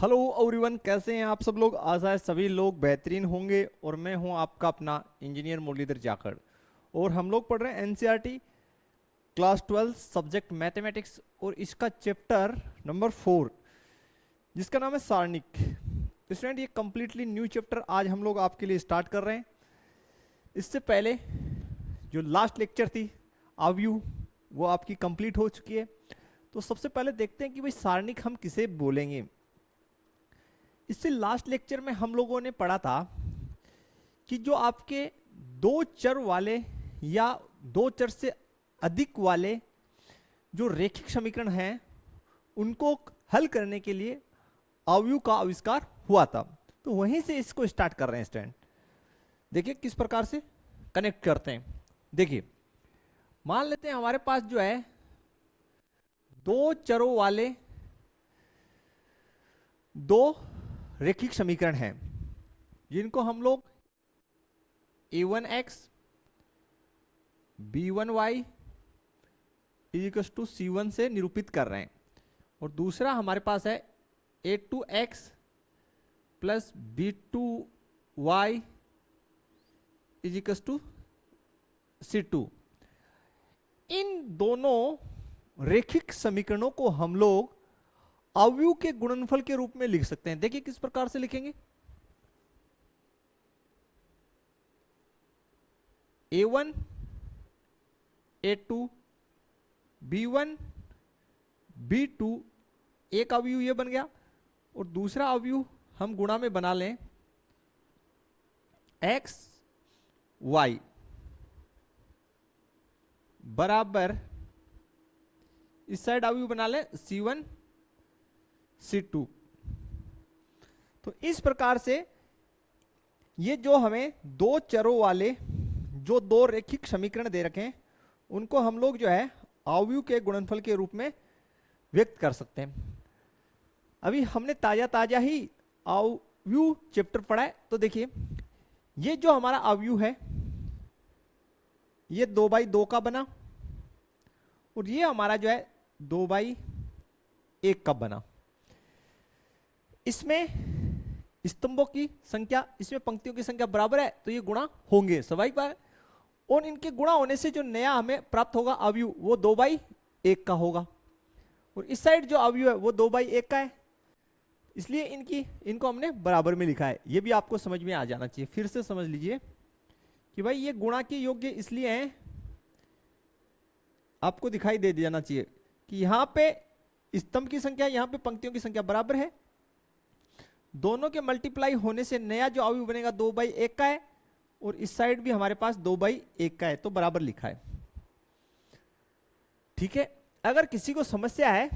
Hello everyone, कैसे हैं आप सब लोग। आशा है सभी लोग बेहतरीन होंगे। और मैं हूं आपका अपना इंजीनियर मुरलीधर जाखड़ और हम लोग पढ़ रहे हैं एनसीईआरटी क्लास 12 सब्जेक्ट मैथमेटिक्स और इसका चैप्टर नंबर 4 जिसका नाम है सारणिक। स्टूडेंट, ये कम्प्लीटली न्यू चैप्टर आज हम लोग आपके लिए स्टार्ट कर रहे हैं। इससे पहले जो लास्ट लेक्चर थी आव्यू, वो आपकी कंप्लीट हो चुकी है। तो सबसे पहले देखते हैं कि भाई सारणिक हम किसे बोलेंगे। इससे लास्ट लेक्चर में हम लोगों ने पढ़ा था कि जो आपके दो चर वाले या दो चर से अधिक वाले जो रेखिक समीकरण हैं उनको हल करने के लिए अवयव का आविष्कार हुआ था। तो वहीं से इसको स्टार्ट कर रहे हैं स्टूडेंट। देखिए किस प्रकार से कनेक्ट करते हैं। देखिए मान लेते हैं हमारे पास जो है दो चरों वाले दो रेखिक समीकरण हैं जिनको हम लोग a1x b1y = c1 से निरूपित कर रहे हैं। और दूसरा हमारे पास है a2x प्लस b2y = c2। इन दोनों रेखिक समीकरणों को हम लोग अवयव के गुणनफल के रूप में लिख सकते हैं। देखिए किस प्रकार से लिखेंगे। a1 a2 b1 b2 एक अवयव ये बन गया और दूसरा अवयव हम गुणा में बना लें x y बराबर इस साइड अवयव बना लें c1 c2। तो इस प्रकार से ये जो हमें दो चरों वाले जो दो रेखिक समीकरण दे रखे हैं उनको हम लोग जो है अवयव के गुणनफल के रूप में व्यक्त कर सकते हैं। अभी हमने ताजा ही अवयव चैप्टर पढ़ा है। तो देखिए ये जो हमारा अवयव है ये 2/2 का बना और ये हमारा जो है 2/1 का बना। इसमें स्तंभों की संख्या, इसमें पंक्तियों की संख्या बराबर है तो ये गुणा होंगे स्वाभाविक बात है। और इनके गुणा होने से जो नया हमें प्राप्त होगा अवयव वो 2/1 का होगा और इस साइड जो अवयव है वो 2/1 का है। इसलिए इनको हमने बराबर में लिखा है। ये भी आपको समझ में आ जाना चाहिए। फिर से समझ लीजिए कि भाई ये गुणा के योग्य इसलिए हैं, आपको दिखाई दे जाना चाहिए कि यहां पे स्तंभ की संख्या यहां पे पंक्तियों की संख्या बराबर है। दोनों के मल्टीप्लाई होने से नया जो अवयव बनेगा 2/1 का है और इस साइड भी हमारे पास 2/1 का है तो बराबर लिखा है। ठीक है, अगर किसी को समस्या है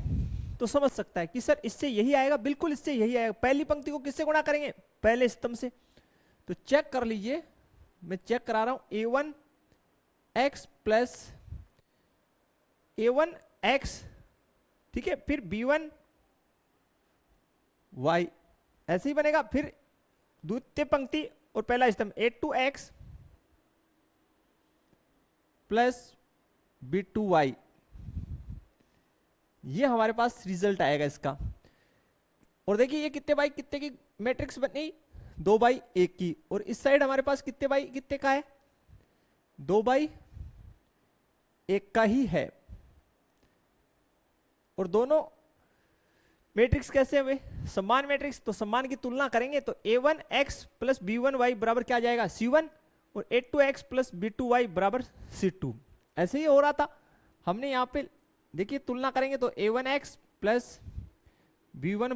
तो समझ सकता है कि सर इससे यही आएगा। बिल्कुल इससे यही आएगा। पहली पंक्ति को किससे गुणा करेंगे? पहले स्तंभ से। तो चेक कर लीजिए, मैं चेक करा रहा हूं। a1x प्लस a1x, ठीक है, फिर b1y ऐसे ही बनेगा। फिर द्वितीय पंक्ति और पहला स्तंभ a2x प्लस b2y, ये हमारे पास रिजल्ट आएगा इसका। और देखिए ये कितने बाई कितने की मैट्रिक्स बनी? 2/1 की। और इस साइड हमारे पास कितने बाई कितने का है? 2/1 का ही है। और दोनों मैट्रिक्स कैसे हुए? समान मैट्रिक्स। तो समान की तुलना करेंगे तो a1x प्लस b1y बराबर क्या आ जाएगा? c1 और a2x प्लस b2y बराबर c2। ऐसे ही हो रहा था। हमने यहाँ पे देखिए तुलना करेंगे तो a1x प्लस b1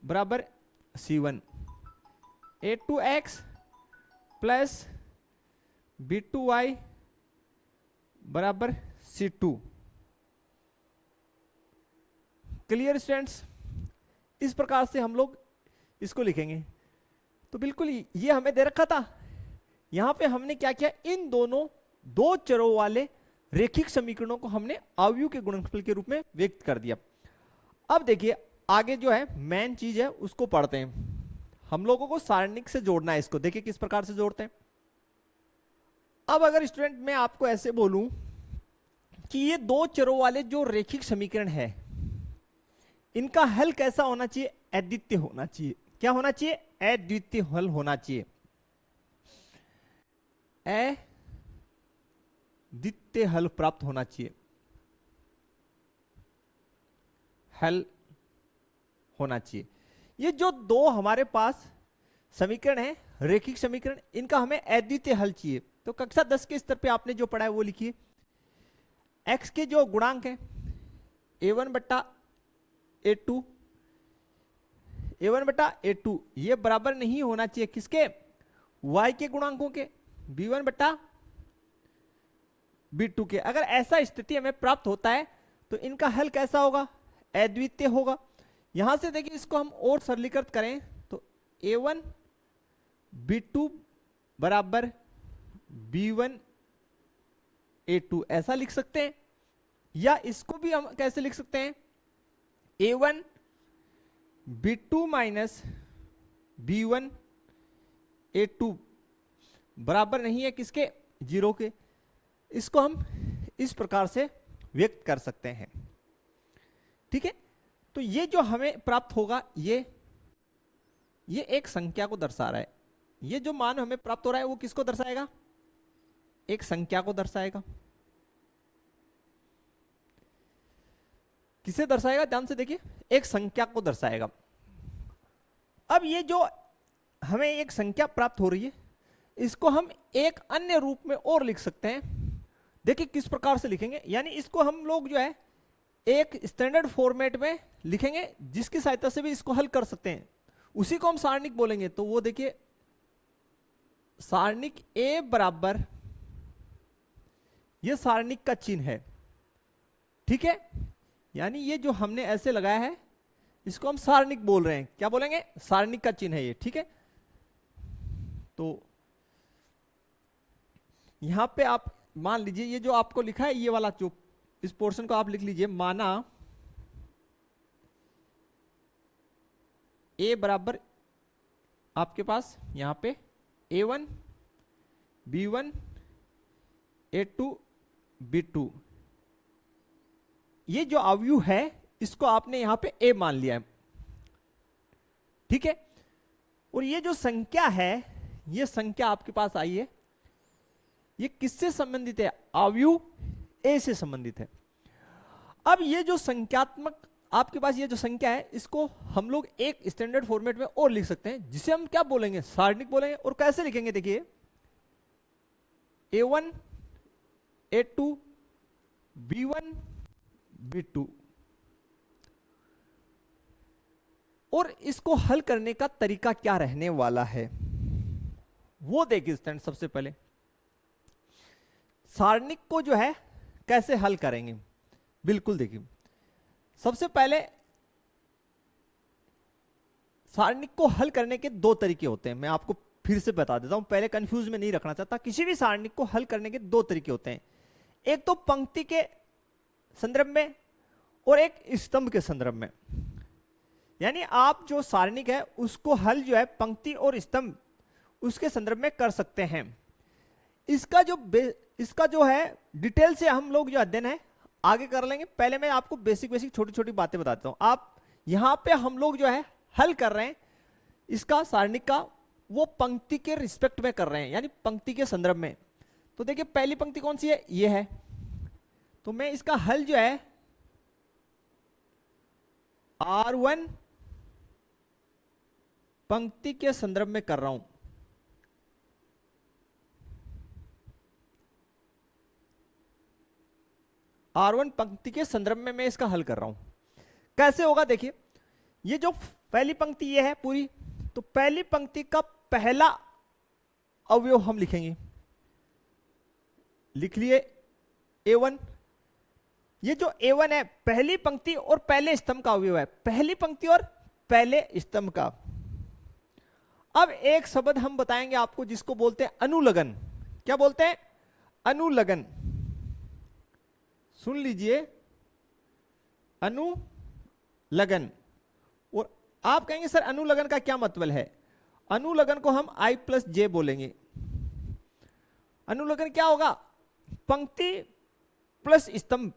बराबर c1, a2x प्लस b2y बराबर c2। Clear students? इस प्रकार से हम लोग इसको लिखेंगे। तो बिल्कुल ये हमें दे रखा था। यहां पे हमने क्या किया? इन दोनों दो चरों वाले रेखिक समीकरणों को हमने अवयव के गुणनफल के रूप में व्यक्त कर दिया। अब देखिए आगे जो है मेन चीज है उसको पढ़ते हैं। हम लोगों को सारणिक से जोड़ना है इसको। देखिए किस प्रकार से जोड़ते हैं। अब अगर स्टूडेंट मैं आपको ऐसे बोलूं कि ये दो चरों वाले जो रेखिक समीकरण है इनका हल कैसा होना चाहिए, अद्वितीय होना चाहिए। क्या होना चाहिए? अद्वितीय हल होना चाहिए। अद्वितीय हल प्राप्त होना चाहिए, हल होना चाहिए। ये जो दो हमारे पास समीकरण है, रेखिक समीकरण, इनका हमें अद्वितीय हल चाहिए। तो कक्षा 10 के स्तर पे आपने जो पढ़ा है वो लिखिए। x के जो गुणांक है a1 बट्टा a2, a1 बट्टा a2, ये बराबर नहीं होना चाहिए किसके? y के गुणांकों के, b1 बट्टा b2 के। अगर ऐसा स्थिति हमें प्राप्त होता है तो इनका हल कैसा होगा? अद्वितीय होगा। यहां से देखिए इसको हम और सरलीकृत करें तो a1 b2 बराबर b1 a2 ऐसा लिख सकते हैं। या इसको भी हम कैसे लिख सकते हैं? a1 b2 minus b1 a2 बराबर नहीं है किसके? 0 के। इसको हम इस प्रकार से व्यक्त कर सकते हैं। ठीक है, तो ये जो हमें प्राप्त होगा ये एक संख्या को दर्शा रहा है। ये जो मान हमें प्राप्त हो रहा है वो किसको दर्शाएगा? एक संख्या को दर्शाएगा। किसे दर्शाएगा? ध्यान से देखिए, एक संख्या को दर्शाएगा। अब ये जो हमें एक संख्या प्राप्त हो रही है इसको हम एक अन्य रूप में और लिख सकते हैं। देखिए किस प्रकार से लिखेंगे, यानी इसको हम लोग जो है एक स्टैंडर्ड फॉर्मेट में लिखेंगे जिसकी सहायता से भी इसको हल कर सकते हैं। उसी को हम सारणिक बोलेंगे। तो वो देखिए सारणिक a बराबर, ये सारणिक का चिन्ह है। ठीक है, यानी ये जो हमने ऐसे लगाया है इसको हम सारणिक बोल रहे हैं। क्या बोलेंगे? सारणिक का चिन्ह है ये। ठीक है, तो यहां पे आप मान लीजिए ये जो आपको लिखा है ये वाला जो इस पोर्शन को आप लिख लीजिए, माना a बराबर आपके पास यहां पे a1 b1 a2 b2, ये जो अवयव है इसको आपने यहां पे a मान लिया है। ठीक है, और ये जो संख्या है, ये संख्या आपके पास आई है, ये किससे संबंधित है? अवयव a से संबंधित है। अब ये जो संख्यात्मक आपके पास ये जो संख्या है इसको हम लोग एक स्टैंडर्ड फॉर्मेट में और लिख सकते हैं जिसे हम क्या बोलेंगे? सारणिक बोलेंगे। और कैसे लिखेंगे? देखिए a1 a2 b1 b2, और इसको हल करने का तरीका क्या रहने वाला है वो देखिए। स्टैंड सबसे पहले सारणिक को जो है कैसे हल करेंगे, बिल्कुल देखिए। सबसे पहले सारणिक को हल करने के दो तरीके होते हैं। मैं आपको फिर से बता देता हूं, पहले कंफ्यूज में नहीं रखना चाहता। किसी भी सारणिक को हल करने के दो तरीके होते हैं, एक तो पंक्ति के संदर्भ में और एक स्तंभ के संदर्भ में। यानी आप जो सारणिक है उसको हल जो है पंक्ति और स्तंभ उसके संदर्भ में कर सकते हैं। इसका जो है डिटेल से हम लोग जो अध्ययन है आगे कर लेंगे। पहले मैं आपको बेसिक छोटी छोटी बातें बताता हूं। आप यहां पे हम लोग जो है हल कर रहे हैं इसका सारणिक का, वो पंक्ति के रिस्पेक्ट में कर रहे हैं, यानी पंक्ति के संदर्भ में। तो देखिए पहली पंक्ति कौन सी है? ये है। तो मैं इसका हल जो है R1 पंक्ति के संदर्भ में कर रहा हूं। R1 पंक्ति के संदर्भ में मैं इसका हल कर रहा हूं। कैसे होगा? देखिए ये जो पहली पंक्ति ये है पूरी, तो पहली पंक्ति का पहला अवयव हम लिखेंगे। लिख लिए A1। ये जो A1 है पहली पंक्ति और पहले स्तंभ का अवयव है, पहली पंक्ति और पहले स्तंभ का। अब एक शब्द हम बताएंगे आपको जिसको बोलते हैं अनुलग्न। क्या बोलते हैं? अनुलग्न। सुन लीजिए, अनुलग्न। और आप कहेंगे सर अनुलग्न का क्या मतलब है? अनुलग्न को हम I प्लस जे बोलेंगे। अनुलग्न क्या होगा? पंक्ति प्लस स्तंभ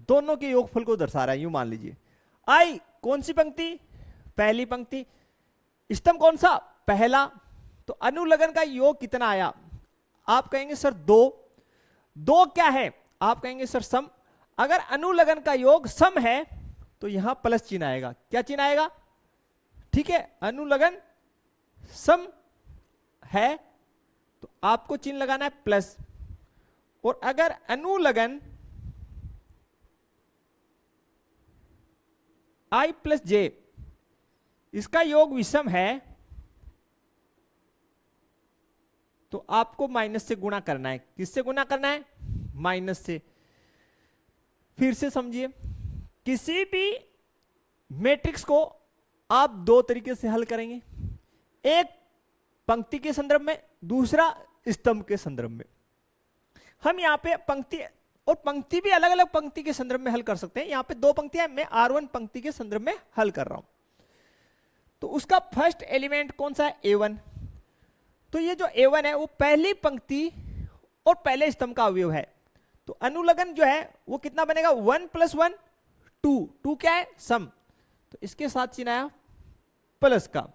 दोनों के योगफल को दर्शा रहा है। यूं मान लीजिए I कौन सी पंक्ति? पहली पंक्ति, स्तंभ कौन सा, पहला। तो अनुलग्न का योग कितना आया, आप कहेंगे सर 2। 2 क्या है, आप कहेंगे सर सम। अगर अनुलग्न का योग सम है तो यहां प्लस चिन्ह आएगा। क्या चिन्ह आएगा, ठीक है, अनुलग्न सम है तो आपको चिन्ह लगाना है प्लस। और अगर अनुलग्न i प्लस जे इसका योग विषम है तो आपको माइनस से गुणा करना है। किससे गुणा करना है, माइनस से। फिर से समझिए, किसी भी मैट्रिक्स को आप 2 तरीके से हल करेंगे, एक पंक्ति के संदर्भ में, दूसरा स्तंभ के संदर्भ में। हम यहाँ पे पंक्ति और पंक्ति भी अलग अलग पंक्ति के संदर्भ में हल कर सकते हैं। यहाँ पे 2 पंक्तियां, मैं R1 पंक्ति के संदर्भ में हल कर रहा हूं। तो उसका फर्स्ट एलिमेंट कौन सा है, A1। तो ये जो A1 है वो पहली पंक्ति और पहले स्तंभ का अवयव है। तो अनुलग्न जो है वो कितना बनेगा, 1 + 1 2। 2 क्या है, सम। तो इसके साथ चिन्ह आया प्लस का।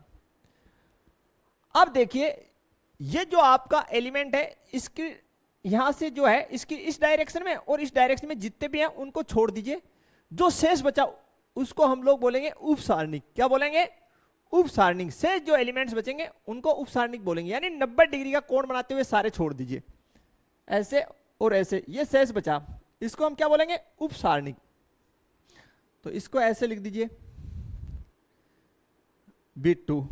अब देखिए ये जो आपका एलिमेंट है इसकी यहां से जो है इसकी इस डायरेक्शन में और इस डायरेक्शन में जितने भी हैं उनको छोड़ दीजिए। जो शेष बचा उसको हम लोग बोलेंगे उप सारणिक। क्या बोलेंगे, उप सारणिक। शेष जो एलिमेंट्स बचेंगे उनको उप सारणिक बोलेंगे। यानी 90 डिग्री का कोण बनाते हुए सारे छोड़ दीजिए, ऐसे और ऐसे। ये शेष बचा, इसको हम क्या बोलेंगे, उप सारणिक। तो इसको ऐसे लिख दीजिए B2।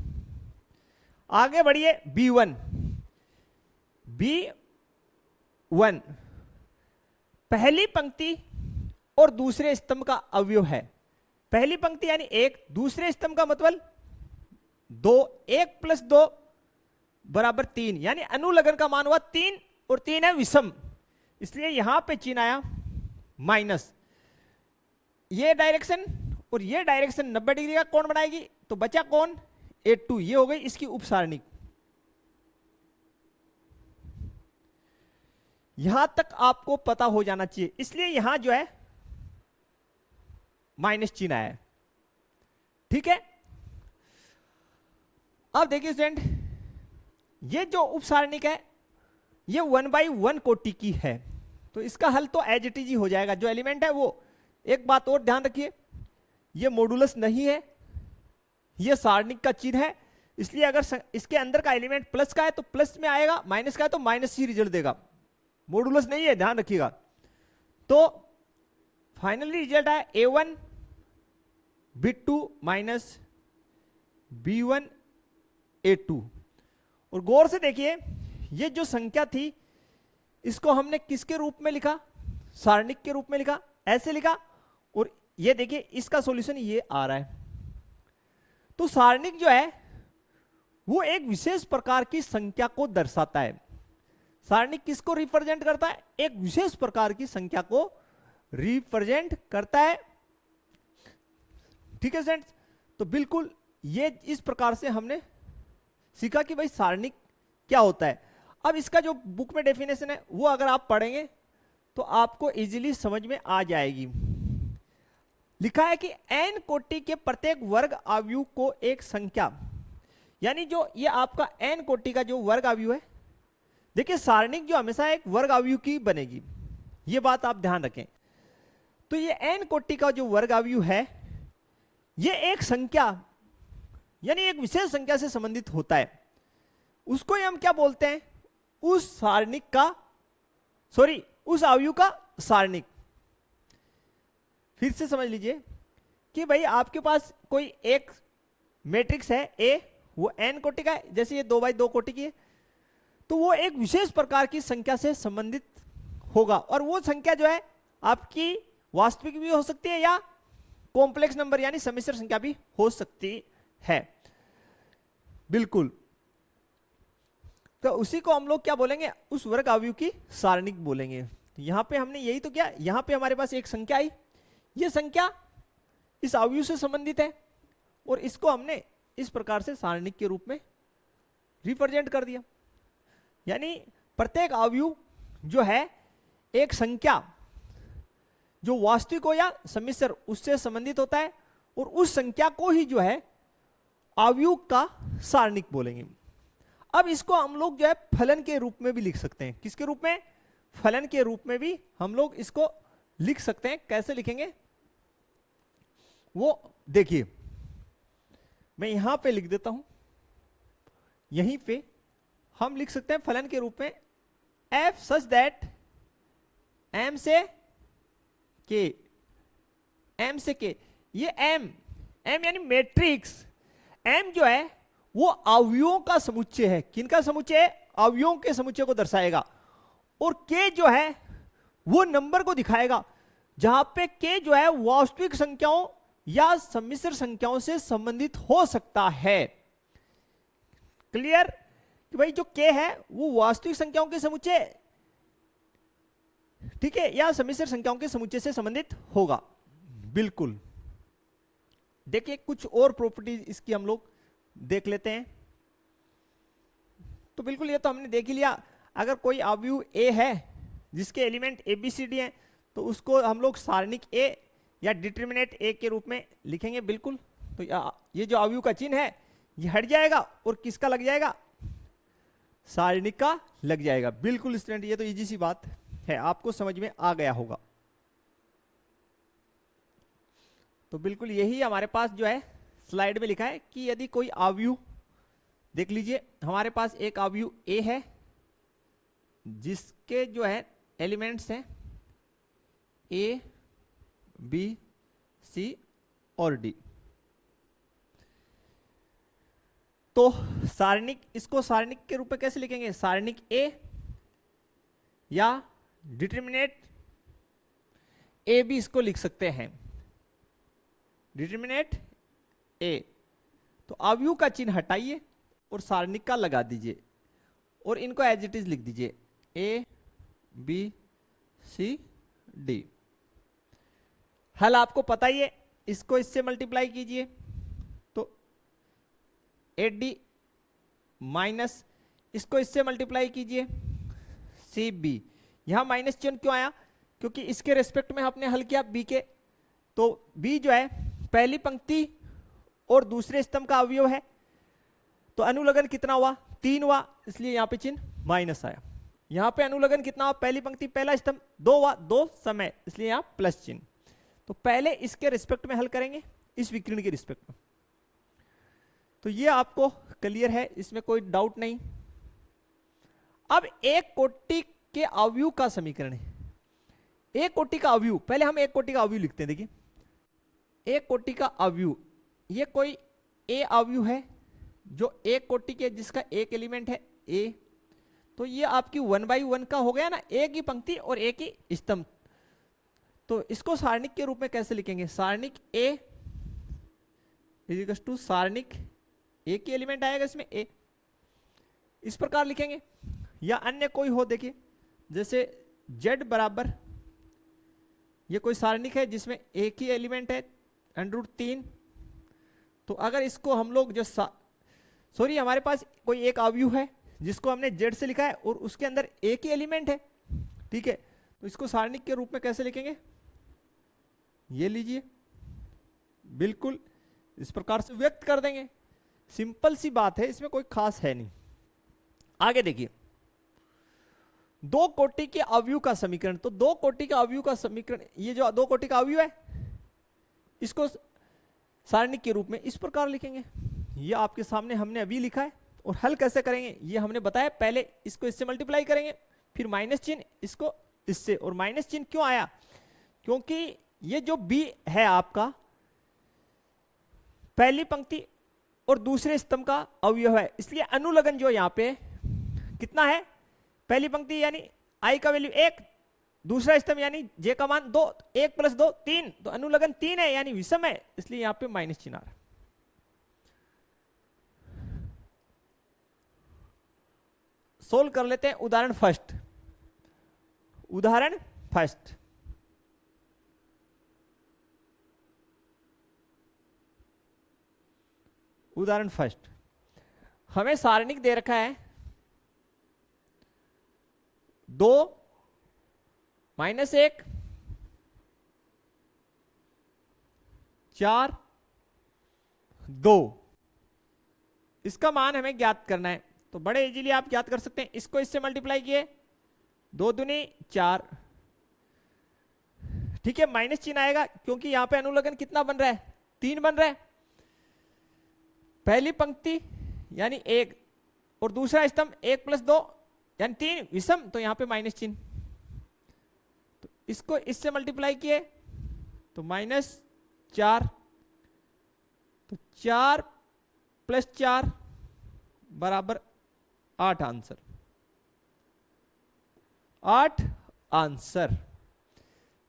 आगे बढ़िए B1। B1 पहली पंक्ति और दूसरे स्तंभ का अवयव है। पहली पंक्ति यानी 1, दूसरे स्तंभ का मतलब 2। 1 + 2 = 3, यानी अनुलग्न का मान हुआ 3 और 3 है विषम, इसलिए यहां पे चिन्ह आया माइनस। ये डायरेक्शन और ये डायरेक्शन 90 डिग्री का कोण बनाएगी। तो बचा कौन, A2। ये हो गई इसकी उपसारणिक। यहां तक आपको पता हो जाना चाहिए, इसलिए यहां जो है माइनस चिन्ह आया है, ठीक है। अब देखिए स्टूडेंट, ये जो उपसारणिक है ये 1/1 कोटि की है। तो इसका हल तो एज इट इज ही हो जाएगा। जो एलिमेंट है वो, एक बात और ध्यान रखिए, ये मॉडुलस नहीं है, ये सारणिक का चिन्ह है। इसलिए अगर इसके अंदर का एलिमेंट प्लस का है तो प्लस में आएगा, माइनस का है तो माइनस ही रिजल्ट देगा। मॉडुलस नहीं है, ध्यान रखिएगा। तो फाइनली रिजल्ट आया A1 B2 minus B1 A2। और गौर से देखिए, ये जो संख्या थी इसको हमने किसके रूप में लिखा, सारणिक के रूप में लिखा, ऐसे लिखा। और ये देखिए इसका सॉल्यूशन ये आ रहा है। तो सारणिक जो है वो एक विशेष प्रकार की संख्या को दर्शाता है। सारणिक किसको रिप्रेजेंट करता है, एक विशेष प्रकार की संख्या को रिप्रेजेंट करता है, ठीक है फ्रेंड्स। तो बिल्कुल ये इस प्रकार से हमने सीखा कि भाई सारणिक क्या होता है। अब इसका जो बुक में डेफिनेशन है वो अगर आप पढ़ेंगे तो आपको इजीली समझ में आ जाएगी। लिखा है कि n कोटि के प्रत्येक वर्ग अवयव को एक संख्या, यानी जो ये आपका n कोटि का जो वर्ग अवयव है, देखिए सारणिक जो हमेशा एक वर्ग अवयव की बनेगी, ये बात आप ध्यान रखें। तो ये n कोटि का जो वर्ग अवयव है ये एक संख्या यानी एक विशेष संख्या से संबंधित होता है। उसको हम क्या बोलते हैं, उस सारणिक का, सॉरी उस अवयव का सारणिक। फिर से समझ लीजिए कि भाई आपके पास कोई एक मैट्रिक्स है A, वो n कोटि का है, जैसे ये 2/2 कोटि की है, तो वो एक विशेष प्रकार की संख्या से संबंधित होगा। और वो संख्या जो है आपकी वास्तविक भी हो सकती है या कॉम्प्लेक्स नंबर यानी सम्मिश्र संख्या भी हो सकती है, बिल्कुल। तो उसी को हम लोग क्या बोलेंगे, उस वर्ग अवयव की सारणिक बोलेंगे। तो यहां पे हमने यही तो किया, यहां पे हमारे पास एक संख्या आई, ये संख्या इस अवयव से संबंधित है और इसको हमने इस प्रकार से सारणिक के रूप में रिप्रेजेंट कर दिया। यानी प्रत्येक अवयव जो है एक संख्या जो वास्तविक हो या सम्मिश्र उससे संबंधित होता है और उस संख्या को ही जो है अवयव का सारणिक बोलेंगे। अब इसको हम लोग जो है फलन के रूप में भी लिख सकते हैं। किसके रूप में? फलन के रूप में भी हम लोग इसको लिख सकते हैं। कैसे लिखेंगे वो देखिए, मैं यहां पे लिख देता हूं, यहीं पे हम लिख सकते हैं फलन के रूप में f सच दैट m से k, m से k, ये m यानी मैट्रिक्स m जो है वो अवयवों का समुच्चय है। किनका समुच्चय है? अवयवों के समुच्चय को दर्शाएगा। और k जो है वो नंबर को दिखाएगा, जहां पे k जो है वास्तविक संख्याओं या सम्मिश्र संख्याओं से संबंधित हो सकता है। क्लियर कि भाई जो k है वो वास्तविक संख्याओं के समुच्चय, ठीक है, या सम्मिश्र संख्याओं के समुच्चय से संबंधित होगा। बिल्कुल। देखिए कुछ और प्रॉपर्टीज इसकी हम लोग देख लेते हैं। तो बिल्कुल ये तो हमने देख ही लिया। अगर कोई अवयव a है जिसके element A B C D हैं, तो उसको हम लोग सारणिक a या डिटरमिनेंट a के रूप में लिखेंगे। बिल्कुल। तो ये जो अवयव का चिन्ह है ये हट जाएगा और किसका लग जाएगा? सारणिक का लग जाएगा। बिल्कुल स्टूडेंट, ये तो इजी सी बात है, आपको समझ में आ गया होगा। तो बिल्कुल यही हमारे पास जो है स्लाइड में लिखा है कि यदि कोई अवयव, देख लीजिए हमारे पास एक अवयव a है जिसके जो है एलिमेंट्स हैं a, b, c और d। तो सारणिक, इसको सारणिक के रूप में कैसे लिखेंगे? सारणिक a या डिटरमिनेंट ए भी इसको लिख सकते हैं, डिटरमिनेंट a। तो अवयव का चिन्ह हटाइए और सारणिक का लगा दीजिए और इनको एज इट इज लिख दीजिए a, b, c, d। हल आपको पता ही है, इसको इससे मल्टीप्लाई कीजिए तो 8d माइनस इसको इससे मल्टीप्लाई कीजिए cb। यहां माइनस चिन्ह क्यों आया? क्योंकि इसके रेस्पेक्ट में आपने हल किया b के, तो b जो है पहली पंक्ति और दूसरे स्तंभ का अवयव है, तो अनुलग्न कितना हुआ? 3 हुआ, इसलिए यहां पे चिन्ह माइनस आया। यहां पे अनुलग्न कितना हुआ? पहली पंक्ति पहला स्तंभ 2 हुआ, 2 समय, इसलिए यहां प्लस चिन्ह। तो पहले इसके रिस्पेक्ट में हल करेंगे, इस विकर्ण के रिस्पेक्ट में। तो ये आपको क्लियर है, इसमें कोई डाउट नहीं। अब एक कोटि के अवयव का समीकरण है। एक कोटि का अवयव, पहले हम एक कोटि का अवयव लिखते हैं। देखिए एक कोटि का अवयव, ये कोई a अवयव है जो एक कोटि के, जिसका एक एलिमेंट है a। तो ये आपकी 1/1 का हो गया ना, एक ही पंक्ति और एक ही स्तंभ। तो इसको सारणिक के रूप में कैसे लिखेंगे? सारणिक a इज टू सारणिक, एक ही एलिमेंट आएगा इसमें a, इस प्रकार लिखेंगे। या अन्य कोई हो, देखिए जैसे z बराबर, ये कोई सारणिक है जिसमें एक ही एलिमेंट है √3। तो अगर इसको हम लोग जो सॉरी हमारे पास कोई एक अवयव है जिसको हमने z से लिखा है और उसके अंदर एक ही एलिमेंट है, ठीक है, तो इसको सारणिक के रूप में कैसे लिखेंगे? ये लीजिए, बिल्कुल इस प्रकार से व्यक्त कर देंगे। सिंपल सी बात है, इसमें कोई खास है नहीं। आगे देखिए, दो कोटि के अवयव का समीकरण। तो दो कोटि का अवयव का समीकरण, ये जो दो कोटि का अवयव है इसको सारणिक के रूप में इस प्रकार लिखेंगे। ये आपके सामने हमने अभी लिखा है। और हल कैसे करेंगे ये हमने बताया, पहले इसको इससे मल्टीप्लाई करेंगे, फिर माइनस चिन्ह इसको इससे। और माइनस चिन्ह क्यों आया? क्योंकि ये जो b है आपका पहली पंक्ति और दूसरे स्तंभ का अवयव है, इसलिए अनुलग्न जो यहां पे कितना है? पहली पंक्ति यानी i का वैल्यू 1, दूसरा स्तंभ यानी j का मान 2, 1 + 2 3, तो अनुलग्न 3 है यानी विषम है, इसलिए यहां पे माइनस चिन्ह आ रहा है। सोल्व कर लेते हैं उदाहरण फर्स्ट। उदाहरण फर्स्ट, उदाहरण फर्स्ट, हमें सारणिक दे रखा है 2 -1 4 2। इसका मान हमें ज्ञात करना है, तो बड़े इजीली आप ज्ञात कर सकते हैं। इसको इससे मल्टीप्लाई किए, 2 दूनी 4, ठीक है, माइनस चिन्ह आएगा क्योंकि यहां पे अनुलग्न कितना बन रहा है, 3 बन रहा है। पहली पंक्ति यानी 1 और दूसरा स्तंभ 1 + 2 यानी 3 विषम, तो यहां पे माइनस चिन्ह। तो इसको इससे मल्टीप्लाई किए तो -4, तो 4 + 4 बराबर 8 आंसर, 8 आंसर।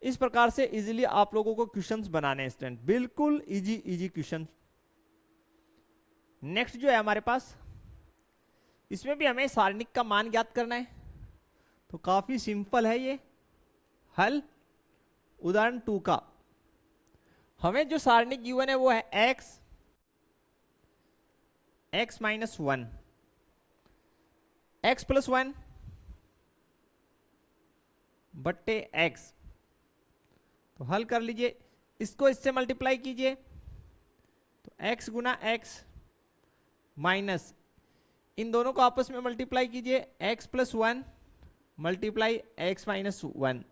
इस प्रकार से इजीली आप लोगों को क्वेश्चंस बनाने हैं स्टूडेंट, बिल्कुल इजी क्वेश्चन। नेक्स्ट जो है हमारे पास, इसमें भी हमें सारणिक का मान ज्ञात करना है, तो काफी सिंपल है ये हल। उदाहरण 2 का हमें जो सारणिक गिवन है वो है x -1, x + 1 बट्टे x। तो हल कर लीजिए, इसको इससे मल्टीप्लाई कीजिए तो x गुना x माइनस इन दोनों को आपस में मल्टीप्लाई कीजिए, x + 1 मल्टीप्लाई x - 1,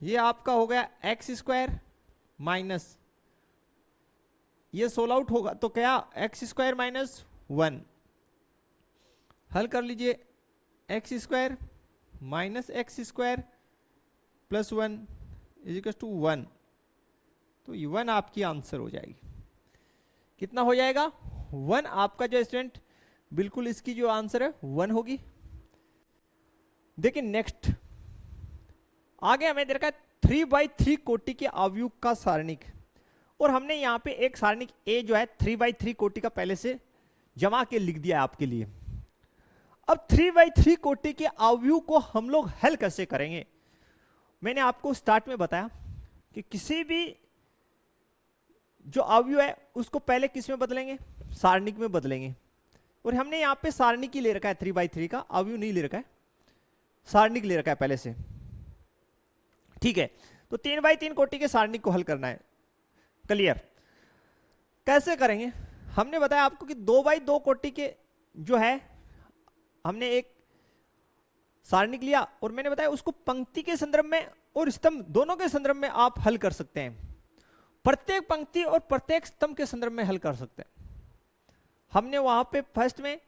ये आपका हो गया x² माइनस ये 16 आउट होगा तो क्या x² - 1। हल कर लीजिए, x² माइनस x² + 1 = 1, तो ये 1 आपकी आंसर हो जाएगी। कितना हो जाएगा 1 आपका जो स्टूडेंट, बिल्कुल इसकी जो आंसर है 1 होगी। देखिए नेक्स्ट आगे हमें दे रखा है 3/3 कोटि के अवयव का सारणिक, और हमने यहाँ पे एक सारणिक A जो है 3/3 कोटि का पहले से जमा के लिख दिया है आपके लिए। अब 3/3 कोटि के अवयव को हम लोग हल कैसे करेंगे। मैंने आपको स्टार्ट में बताया कि किसी भी जो अवयव है उसको पहले किस में बदलेंगे, सारणिक में बदलेंगे। और हमने यहाँ पे सारणिक ही ले रखा है 3/3 का, अवयव नहीं ले रखा है, सारणिक ले रखा है पहले से, ठीक है। तो 3/3 कोटि के सारणिक को हल करना है, क्लियर। कैसे करेंगे, हमने बताया आपको कि 2/2 कोटि के जो है हमने एक सारणिक लिया, और मैंने बताया उसको पंक्ति के संदर्भ में और स्तंभ दोनों के संदर्भ में आप हल कर सकते हैं। प्रत्येक पंक्ति और प्रत्येक स्तंभ के संदर्भ में हल कर सकते हैं। हमने वहां पे फर्स्ट में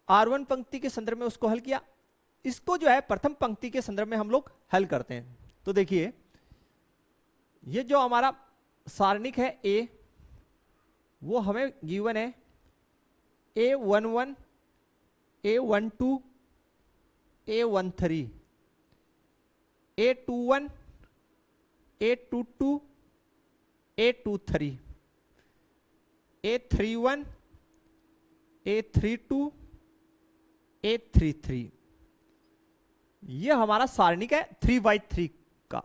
R1 पंक्ति के संदर्भ में उसको हल किया, इसको जो है प्रथम पंक्ति के संदर्भ में हम लोग हल करते हैं। तो देखिए ये जो हमारा सारणिक है A, वो हमें गिवन है A11, A12, A13, A21, A22, A23, A31, A32, A33। ये हमारा सारणिक है 3/3 का,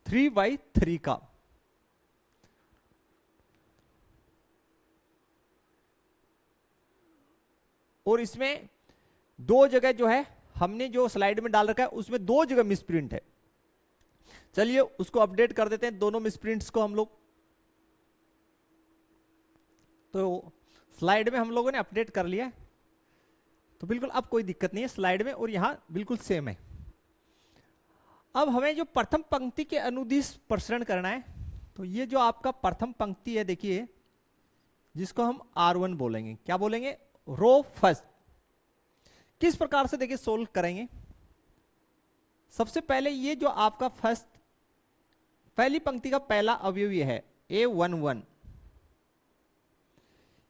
3/3 का। और इसमें 2 जगह जो है हमने जो स्लाइड में डाल रखा है उसमें 2 जगह मिसप्रिंट है। चलिए उसको अपडेट कर देते हैं, दोनों मिसप्रिंट्स को हम लोग। तो स्लाइड में हम लोगों ने अपडेट कर लिया है, तो बिल्कुल अब कोई दिक्कत नहीं है स्लाइड में, और यहां बिल्कुल सेम है। अब हमें जो प्रथम पंक्ति के अनुदिश प्रसरण करना है, तो ये जो आपका प्रथम पंक्ति है देखिए, जिसको हम R1 बोलेंगे, क्या बोलेंगे, रो फर्स्ट। किस प्रकार से देखिए सोल्व करेंगे। सबसे पहले ये जो आपका फर्स्ट पहली पंक्ति का पहला अवयव ये है A11,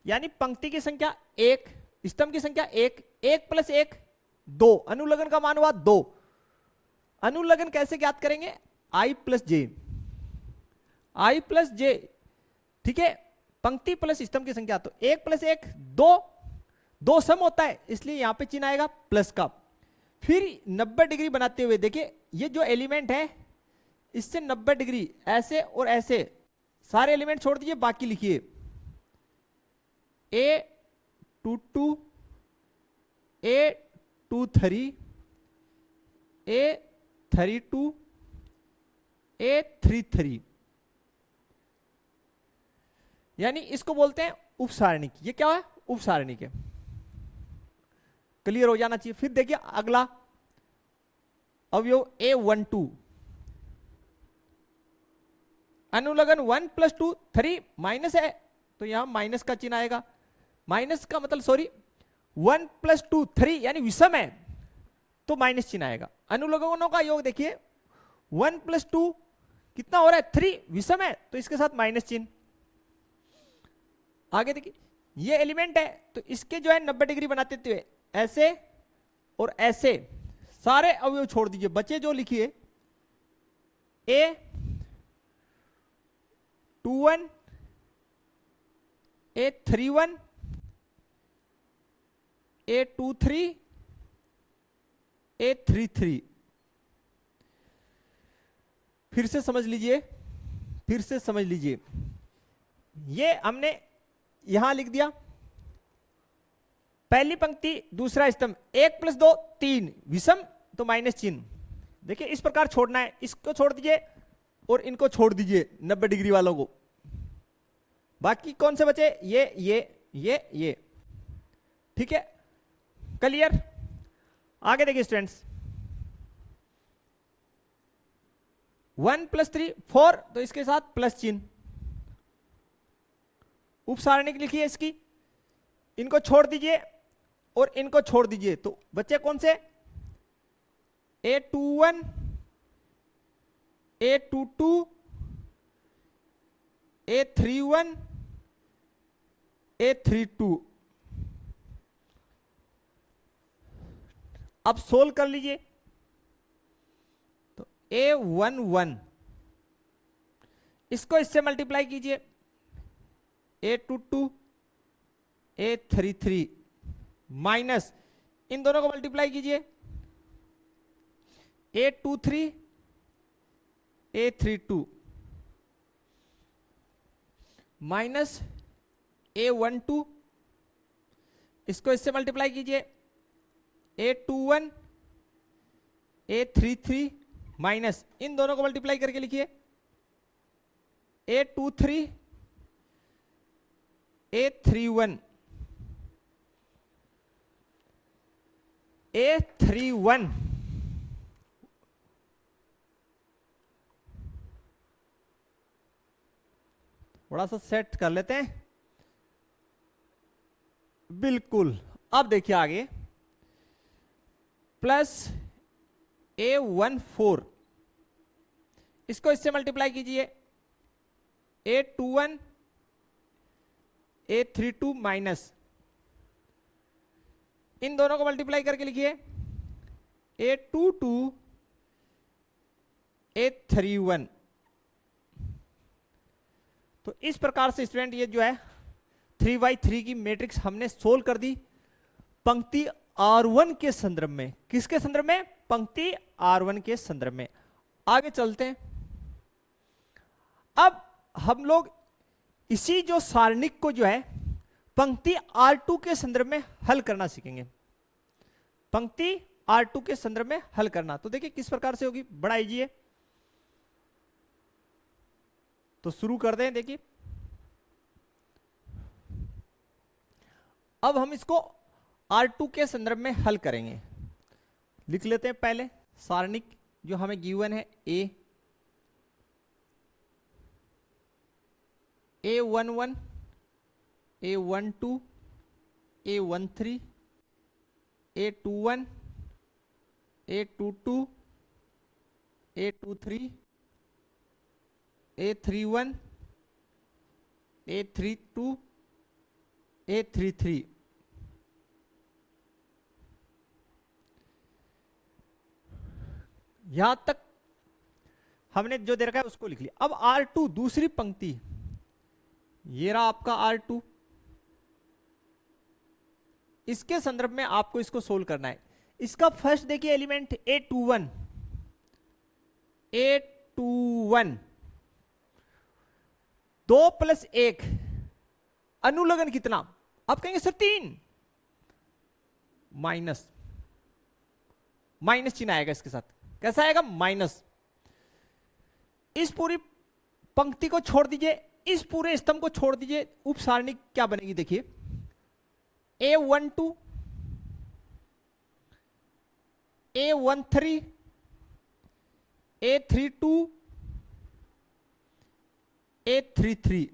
यानी पंक्ति की संख्या 1, स्तंभ की संख्या 1, 1 + 1 2, अनुलग्न का मान हुआ 2। अनुलग्न कैसे ज्ञात करेंगे, I + J, I + J, ठीक है। पंक्ति प्लस स्तंभ की संख्या, तो 1 + 1 2, 2 सम होता है इसलिए यहां पे चिन्ह आएगा प्लस का। फिर 90 डिग्री बनाते हुए देखिए ये जो एलिमेंट है इससे 90 डिग्री ऐसे और ऐसे सारे एलिमेंट छोड़ दीजिए, बाकी लिखिए A22, A23, A32, A33। यानी इसको बोलते हैं उप सारणिक। ये क्या है? उप सारणिक है। क्लियर हो जाना चाहिए। फिर देखिए अगला अवयव A12, अनुलग्न 1 + 2 3 माइनस है तो यहां माइनस का चिन्ह आएगा। माइनस का मतलब सॉरी 1 + 2 3 यानी विषम है तो माइनस चिन्ह आएगा। अनुलग्नों का योग देखिए 1 + 2 कितना हो रहा है 3, विषम है तो इसके साथ माइनस चिन्ह। आगे देखिए ये एलिमेंट है तो इसके जो है 90 डिग्री बनाते हुए ऐसे और ऐसे सारे अवयव छोड़ दीजिए, बचे जो लिखिए A21, A31, A23, A33। फिर से समझ लीजिए, फिर से समझ लीजिए। ये हमने यहां लिख दिया पहली पंक्ति दूसरा स्तंभ 1 + 2 3 विषम तो माइनस चिन्ह। देखिए इस प्रकार छोड़ना है, इसको छोड़ दीजिए और इनको छोड़ दीजिए 90 डिग्री वालों को। बाकी कौन से बचे? ये। ठीक है, क्लियर। आगे देखिए स्टूडेंट्स 1 + 3 4 तो इसके साथ प्लस चिन्ह। उप सारणिक लिखिए इसकी, इनको छोड़ दीजिए और इनको छोड़ दीजिए तो बच्चे कौन से? A21, A22, A31, A32। अब सोल्व कर लीजिए तो A11 इसको इससे मल्टीप्लाई कीजिए A22, A33 माइनस इन दोनों को मल्टीप्लाई कीजिए A23, A32 माइनस A12 इसको इससे मल्टीप्लाई कीजिए A21, A33 माइनस इन दोनों को मल्टीप्लाई करके लिखिए A23, A31, A31 थोड़ा सा सेट कर लेते हैं। बिल्कुल, अब देखिए आगे प्लस A14 इसको इससे मल्टीप्लाई कीजिए A21, A32 माइनस इन दोनों को मल्टीप्लाई करके लिखिए A22, A31। तो इस प्रकार से स्टूडेंट ये जो है 3x3 की मैट्रिक्स हमने सोल्व कर दी पंक्ति R1 के संदर्भ में। किसके संदर्भ में? पंक्ति R1 के संदर्भ में। आगे चलते हैं। अब हम लोग इसी जो सारणिक को जो है पंक्ति R2 के संदर्भ में हल करना सीखेंगे। पंक्ति R2 के संदर्भ में हल करना तो देखिए किस प्रकार से होगी, बड़ा इजी है। तो शुरू कर दें। देखिए अब हम इसको R2 के संदर्भ में हल करेंगे। लिख लेते हैं पहले सारणिक जो हमें गिवन है A11, A12, A13, A21, A22, A23, A31, A32, A33। यहां तक हमने जो दे रखा है उसको लिख लिया। अब R2 दूसरी पंक्ति, ये रहा आपका R2, इसके संदर्भ में आपको इसको सोल्व करना है। इसका फर्स्ट देखिए एलिमेंट A21, A21 2 + 1 अनुलग्न कितना? आप कहेंगे सर 3, माइनस चिन्ह आएगा इसके साथ। कैसा आएगा? माइनस। इस पूरी पंक्ति को छोड़ दीजिए, इस पूरे स्तंभ को छोड़ दीजिए, उप सारणी क्या बनेगी देखिए, A12, A13, A32, A33।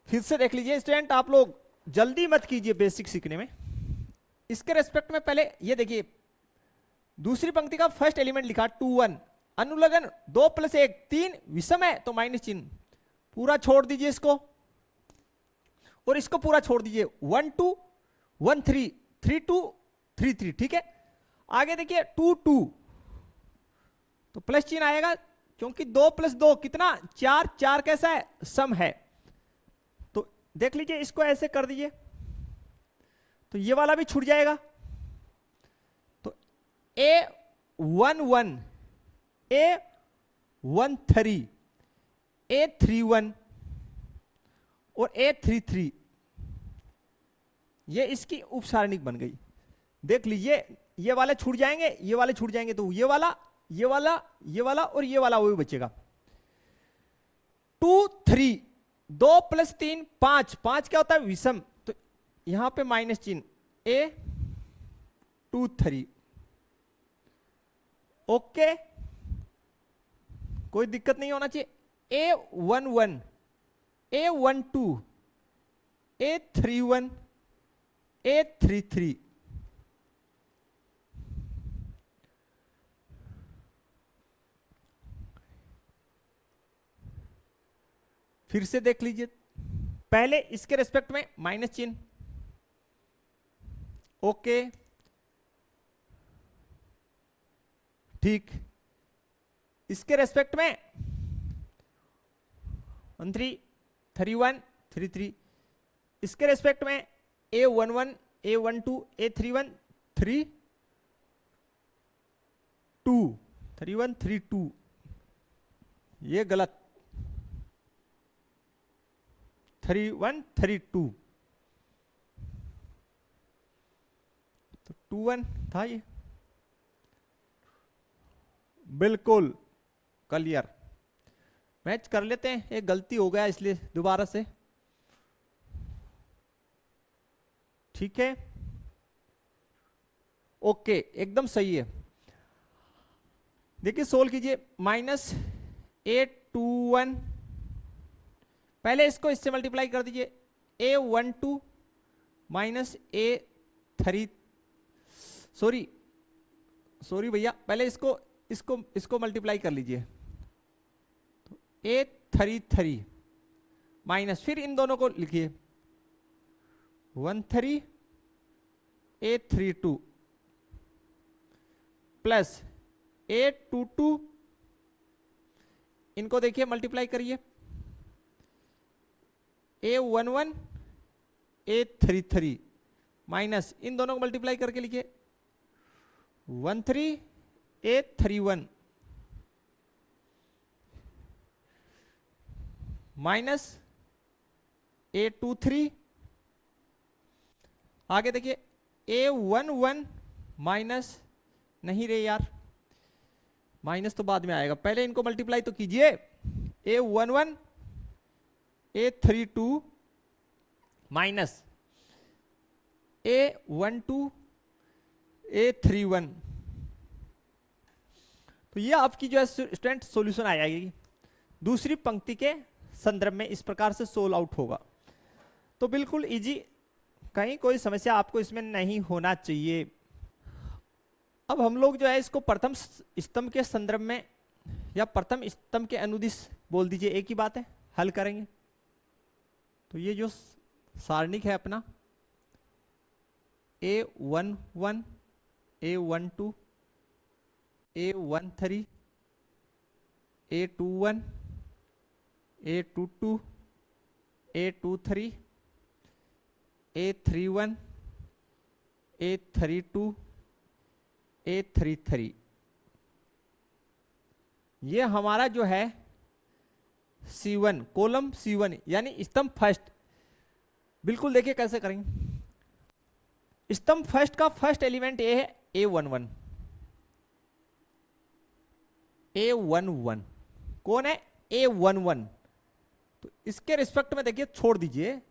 फिर से देख लीजिए स्टूडेंट, आप लोग जल्दी मत कीजिए बेसिक सीखने में। इसके रेस्पेक्ट में पहले ये देखिए, दूसरी पंक्ति का फर्स्ट एलिमेंट लिखा 2 1, अनुलग्न 2 + 1 3, विषम है तो माइनस चिन्ह, पूरा छोड़ दीजिए इसको और इसको पूरा छोड़ दीजिए, 1 2 1 3 3 2 3 3, ठीक है। आगे देखिए 2 2, तो प्लस चिन्ह आएगा क्योंकि 2 + 2 कितना 4, 4 कैसा है, सम है। तो देख लीजिए इसको ऐसे कर दीजिए तो ये वाला भी छूट जाएगा। तो A11, A13, A31 और A33, ये इसकी उप सारणिक बन गई। देख लीजिए ये वाले छूट जाएंगे, ये वाले छूट जाएंगे, तो ये वाला, ये वाला, ये वाला और ये वाला वो भी बचेगा। 2 3, 2 + 3 5, 5 क्या होता है, विषम, तो यहां पे माइनस चिन्ह, A23। ओके, कोई दिक्कत नहीं होना चाहिए। A11, A12, A31, A33, फिर से देख लीजिए, पहले इसके रेस्पेक्ट में माइनस चिन्ह, ओके ठीक। इसके रेस्पेक्ट में 13 31 33, इसके रेस्पेक्ट में A11, A12, A31 3 2, 31 3 2, ये गलत, 31 3 2, तो 2 1 था ये, बिल्कुल क्लियर। मैच कर लेते हैं, एक गलती हो गया इसलिए दोबारा से, ठीक है, ओके एकदम सही है। देखिए सोल्व कीजिए, -A21, पहले इसको इससे मल्टीप्लाई कर दीजिए, A12 -A3, सॉरी भैया, पहले इसको मल्टीप्लाई कर लीजिए, तो A33 माइनस, फिर इन दोनों को लिखिए, 13 A32 प्लस A22, इनको देखिए मल्टीप्लाई करिए, A11 A33 माइनस, इन दोनों को मल्टीप्लाई करके लिखिए, 13 A31 माइनस A23, आगे देखिए A11 माइनस, नहीं रे यार, माइनस तो बाद में आएगा, पहले इनको मल्टीप्लाई तो कीजिए, A11 A32 minus A12 A31, तो ये आपकी जो है स्टूडेंट सॉल्यूशन आ जाएगी। दूसरी पंक्ति के संदर्भ में इस प्रकार से सोल्व आउट होगा, तो बिल्कुल इजी, कहीं कोई समस्या आपको इसमें नहीं होना चाहिए। अब हम लोग जो है इसको प्रथम स्तंभ के संदर्भ में या प्रथम स्तंभ के अनुदिश बोल दीजिए, एक ही बात है, हल करेंगे। तो ये जो सारणिक है अपना, A11 A12 A13 A21 A22 A23 A31 A32 A33, ये हमारा जो है C1, कॉलम C1 यानी स्तंभ फर्स्ट। बिल्कुल देखिए कैसे करेंगे, स्तंभ फर्स्ट का फर्स्ट एलिमेंट ये है A11, A11 कौन है, A11, तो इसके रिस्पेक्ट में देखिए छोड़ दीजिए,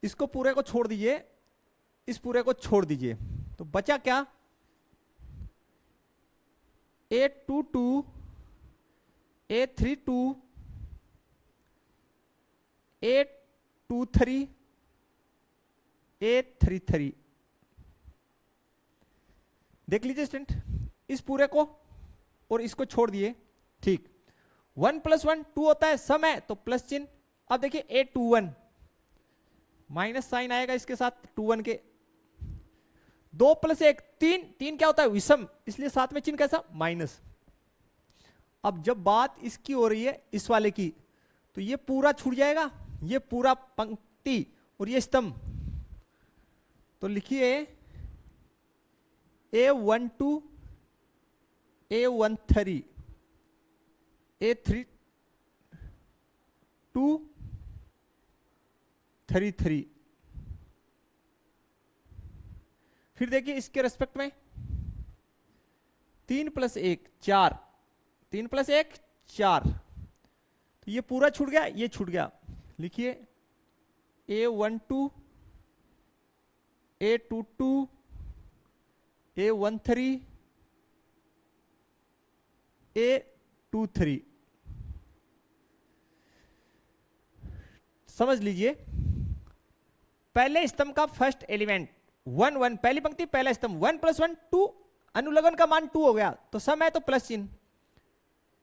इसको पूरे को छोड़ दीजिए, इस पूरे को छोड़ दीजिए, तो बचा क्या? A22, A32, A23, A33। देख लीजिए स्टूडेंट, इस पूरे को और इसको छोड़ दिए, ठीक। 1 + 1 2 होता है, सम है तो प्लस चिन्ह। अब देखिए A21 माइनस साइन आएगा इसके साथ 21 के। 2 + 1 3, 3 क्या होता है? विषम, इसलिए साथ में चिन्ह कैसा? माइनस। अब जब बात इसकी हो रही है, इस वाले की, तो ये पूरा छूट जाएगा, ये पूरा पंक्ति और ये स्तंभ, तो लिखिए A12, A13, A32, 33। फिर देखिए इसके रेस्पेक्ट में 3 + 1 4, 3 + 1 4, तो ये पूरा छूट गया, ये छूट गया। लिखिए A12, A22, A13, A23। समझ लीजिए, पहले स्तंभ का फर्स्ट एलिमेंट 1 1, पहली पंक्ति पहला स्तंभ 1 + 1 2, अनुलग्न का मान 2 हो गया, तो सम है तो प्लस चिन्ह,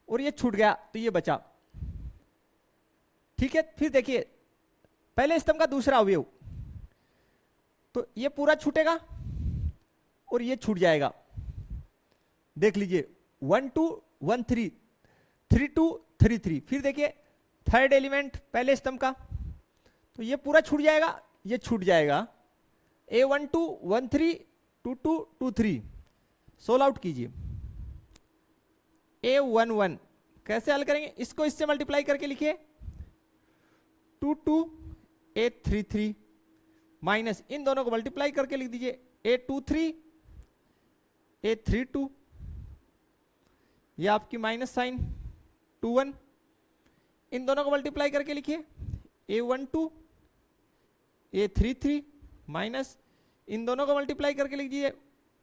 और ये छूट गया तो ये बचा, ठीक है। फिर देखिए पहले स्तंभ का दूसरा अवयव, तो ये पूरा छूटेगा और ये छूट जाएगा। देख लीजिए 1 2 1 3, 3 2 3 3। फिर देखिए थर्ड एलिमेंट पहले स्तंभ का, तो ये पूरा छूट जाएगा, ये छूट जाएगा। A12 1 3 2 2 2 3, सोल्व आउट कीजिए। A11 कैसे हल करेंगे? इसको इससे मल्टीप्लाई करके लिखिए 2 2 A33 माइनस इन दोनों को मल्टीप्लाई करके लिख दीजिए A23 A32, ये आपकी माइनस साइन 21, इन दोनों को मल्टीप्लाई करके लिखिए A12 A33 माइनस इन दोनों को मल्टीप्लाई करके लिख दीजिए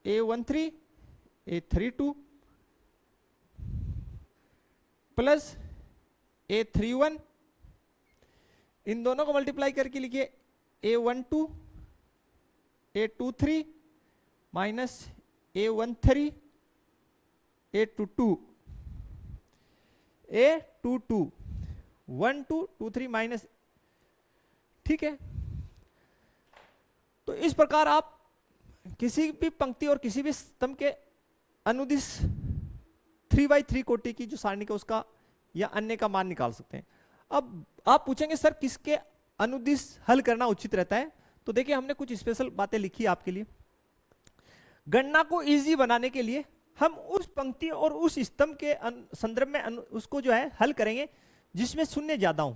A13 A32 प्लस A31, इन दोनों को मल्टीप्लाई करके लिखिए A12 A23 minus A13 A22 A22 1 2 2 3 minus, ठीक है। तो इस प्रकार आप किसी भी पंक्ति और किसी भी स्तंभ के अनुदिश 3/3 कोटि की जो सारणी का उसका या अन्य का मान निकाल सकते हैं। अब आप पूछेंगे सर किसके अनुदिश हल करना उचित रहता है, तो देखिए हमने कुछ स्पेशल बातें लिखी आपके लिए। गणना को इजी बनाने के लिए हम उस पंक्ति और उस स्तंभ के संदर्भ में उसको जो है हल करेंगे जिसमें शून्य ज्यादा हो।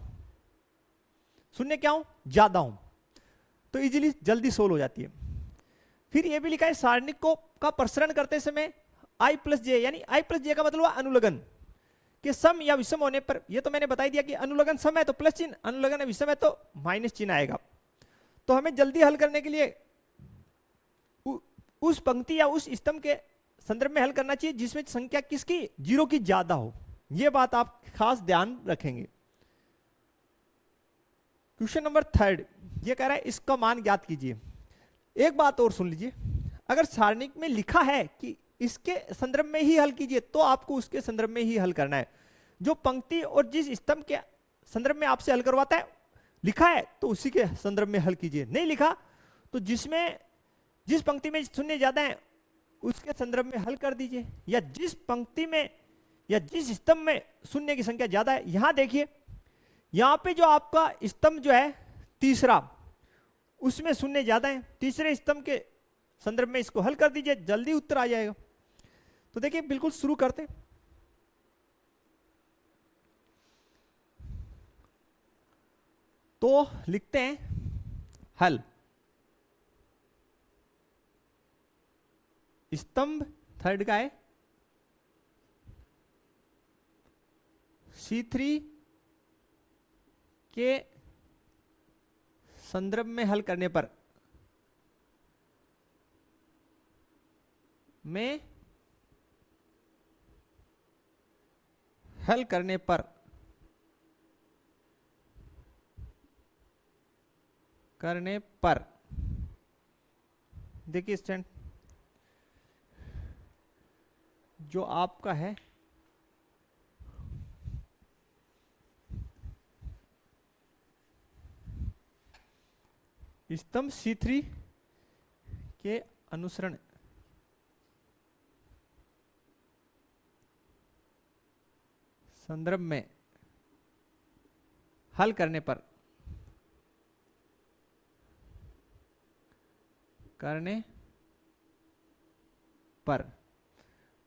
शून्य क्या हो? ज्यादा हो, तो इजीली जल्दी सोल्व हो जाती है। फिर ये भी लिखा है सारणी को का प्रसरण करते समय I + J, यानी I + J का मतलब हुआ अनुलग्न के सम या विषम होने पर, ये तो मैंने बता दिया कि अनुलग्न सम है तो प्लस चिन्ह, अनुलग्न विषम है तो माइनस चिन्ह आएगा। तो हमें जल्दी हल करने के लिए उस पंक्ति या उस स्तंभ के संदर्भ में हल करना चाहिए जिसमें संख्या किसकी? 0 की ज्यादा हो। यह बात आप खास ध्यान रखेंगे। क्वेश्चन नंबर 3 ये कह रहा है इसका मान ज्ञात कीजिए। एक बात और सुन लीजिए, अगर सारणी में लिखा है कि इसके संदर्भ में ही हल कीजिए तो आपको उसके संदर्भ में ही हल करना है। जो पंक्ति और जिस स्तंभ के संदर्भ में आपसे हल करवाता है लिखा है तो उसी के संदर्भ में हल कीजिए, नहीं लिखा तो जिस पंक्ति में शून्य ज्यादा है उसके संदर्भ में हल कर दीजिए, या जिस पंक्ति में या जिस स्तंभ में शून्य की संख्या ज्यादा है। यहां देखिए, यहां पे जो आपका स्तंभ जो है तीसरा, उसमें शून्य ज्यादा है, तीसरे स्तंभ के संदर्भ में इसको हल कर दीजिए, जल्दी उत्तर आ जाएगा। तो देखिए बिल्कुल शुरू करते हैं। तो लिखते हैं हल। स्तंभ थर्ड का है C3 के संदर्भ में हल करने पर देखिए स्टूडेंट, जो आपका है स्तंभ C3 के अनुसरण संदर्भ में हल करने पर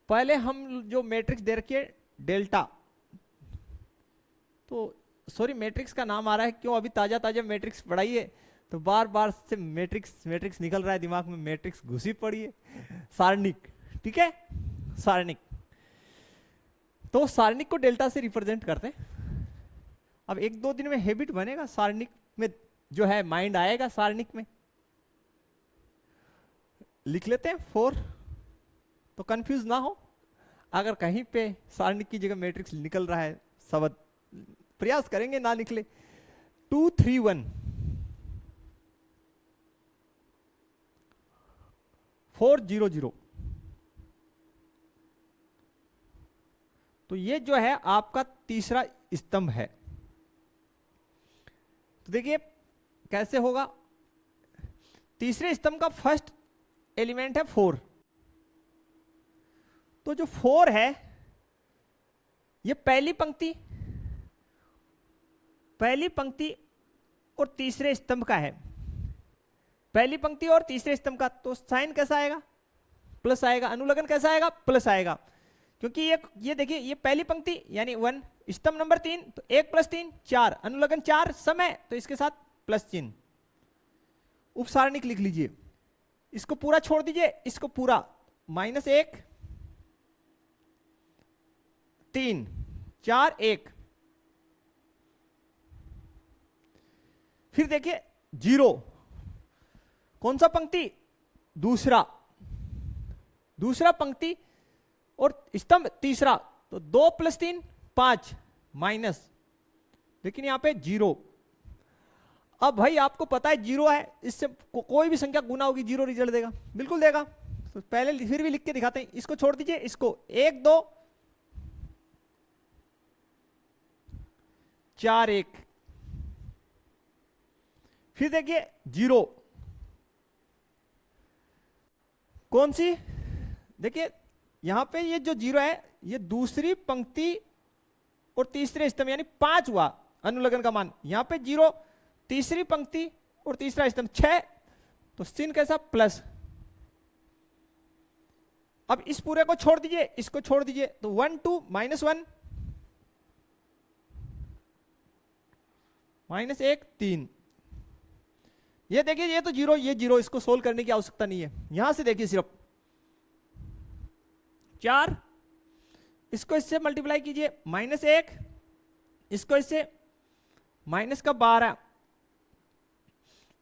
पहले हम जो मैट्रिक्स दे रखी है डेल्टा, तो सॉरी मैट्रिक्स का नाम आ रहा है क्यों, अभी ताजा ताजा मैट्रिक्स पढ़ाई है तो बार बार से मैट्रिक्स निकल रहा है दिमाग में, मैट्रिक्स घुसी पड़ी है। सारणिक, ठीक है, सारणिक, तो सारणिक को डेल्टा से रिप्रेजेंट करते हैं। अब एक दो दिन में हैबिट बनेगा, सारणिक में जो है माइंड आएगा, सारणिक में लिख लेते हैं 4, तो कंफ्यूज ना हो। अगर कहीं पे सारणिक की जगह मैट्रिक्स निकल रहा है, शब्द प्रयास करेंगे ना निकले। 2 3 1 4 0 0, तो ये जो है आपका तीसरा स्तंभ है। तो देखिए कैसे होगा, तीसरे स्तंभ का फर्स्ट एलिमेंट है 4, तो जो 4 है ये पहली पंक्ति और तीसरे स्तंभ का है, पहली पंक्ति और तीसरे स्तंभ का, तो साइन कैसा आएगा, प्लस आएगा, अनुलग्न कैसा आएगा, प्लस आएगा, क्योंकि ये देखिए ये पहली पंक्ति यानी 1, स्तंभ नंबर 3, तो 1 + 3 4, अनुलग्न 4 समय, तो इसके साथ प्लस चिन्ह। उपसारणिक लिख लीजिए, इसको पूरा छोड़ दीजिए, इसको पूरा -1 3 4 1, फिर देखिए 0, कौन सा पंक्ति, दूसरा पंक्ति और स्तंभ तीसरा, तो 2 + 3 5 माइनस, लेकिन यहां पे 0। अब भाई आपको पता है 0 है, इससे कोई भी संख्या गुना होगी 0 रिजल्ट देगा, बिल्कुल देगा। तो पहले फिर भी लिख के दिखाते हैं, इसको छोड़ दीजिए, इसको 1 2 4 1, फिर देखिए 0, कौन सी, देखिए यहां पे ये जो 0 है ये दूसरी पंक्ति और तीसरे स्तंभ यानी 5 हुआ अनुलग्न का मान, यहां पे 0 तीसरी पंक्ति और तीसरा स्तंभ 6, तो चिन्ह कैसा, प्लस। अब इस पूरे को छोड़ दीजिए, इसको छोड़ दीजिए, तो 1 2 -1 -1 3, ये देखिए ये तो 0 ये 0, इसको सोल्व करने की आवश्यकता नहीं है। यहां से देखिए सिर्फ 4, इसको इससे मल्टीप्लाई कीजिए, -1, इसको इससे माइनस का 12